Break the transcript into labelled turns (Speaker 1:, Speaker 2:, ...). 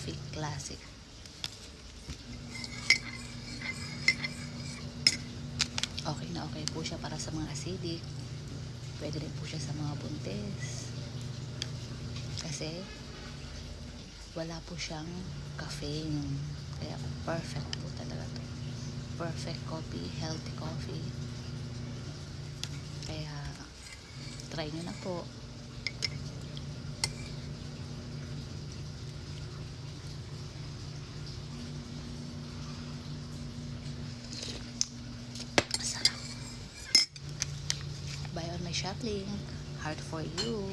Speaker 1: Coffee Classic. Okay na okay po siya para sa mga acidic. Pwede rin po siya sa mga buntis. Kasi wala po siyang caffeine. Kaya perfect po talaga to. Perfect coffee, healthy coffee. Kaya try nyo na po. Buy on my shop link. Heart for you.